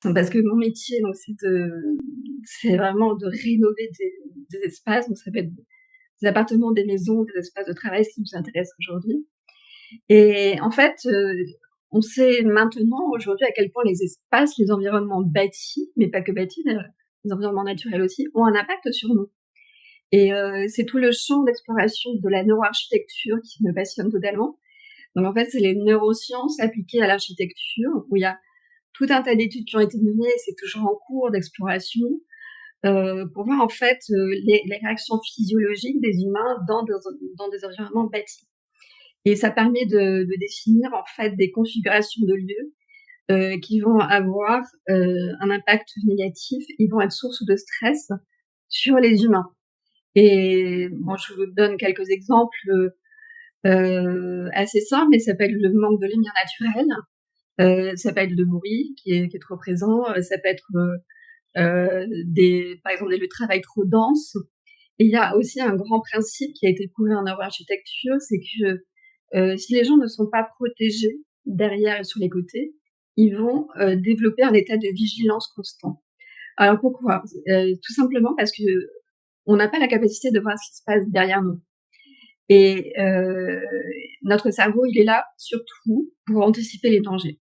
Parce que mon métier, donc, c'est vraiment de rénover des espaces. Donc, ça peut être des appartements, des maisons, des espaces de travail, ce qui nous intéresse aujourd'hui. Et en fait, on sait maintenant, aujourd'hui, à quel point les espaces, les environnements bâtis, mais pas que bâtis d'ailleurs, les environnements naturels aussi, ont un impact sur nous. Et c'est tout le champ d'exploration de la neuroarchitecture qui me passionne totalement. Donc en fait, c'est les neurosciences appliquées à l'architecture, où il y a tout un tas d'études qui ont été menées, et c'est toujours en cours d'exploration, pour voir en fait les réactions physiologiques des humains dans des environnements bâtis. Et ça permet de définir en fait des configurations de lieux qui vont avoir un impact négatif, ils vont être source de stress sur les humains. Et bon, je vous donne quelques exemples assez simples, mais ça peut être le manque de lumière naturelle, ça peut être le bruit qui est trop présent, ça peut être par exemple, des lieux de travail trop denses. Et il y a aussi un grand principe qui a été prouvé en neuroarchitecture, c'est que si les gens ne sont pas protégés derrière et sur les côtés, ils vont développer un état de vigilance constant. Alors pourquoi? Tout simplement parce que on n'a pas la capacité de voir ce qui se passe derrière nous. Et notre cerveau, il est là surtout pour anticiper les dangers.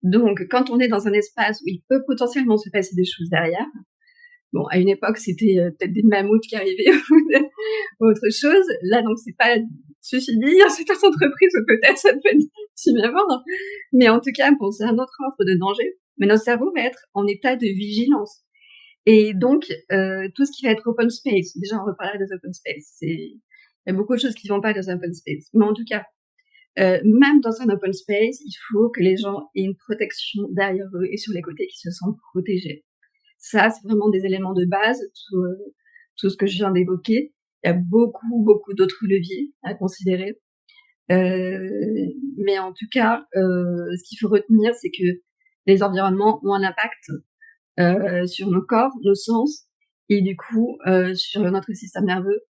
Donc, quand on est dans un espace où il peut potentiellement se passer des choses derrière, bon, à une époque, c'était peut-être des mammouths qui arrivaient ou autre chose. Là, donc, c'est pas. Ceci dit, il y a certaines entreprises où peut-être ça peut être si bien vendre, mais en tout cas, bon, c'est un autre ordre de danger. Mais notre cerveau va être en état de vigilance. Et donc, tout ce qui va être open space, déjà on reparlera des open space, il y a beaucoup de choses qui vont pas dans un open space. Mais en tout cas, même dans un open space, il faut que les gens aient une protection derrière eux et sur les côtés, qui se sentent protégés. Ça, c'est vraiment des éléments de base, tout ce que je viens d'évoquer. Il y a beaucoup, beaucoup d'autres leviers à considérer. Mais en tout cas, ce qu'il faut retenir, c'est que les environnements ont un impact sur nos corps, nos sens, et du coup sur notre système nerveux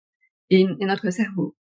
et notre cerveau.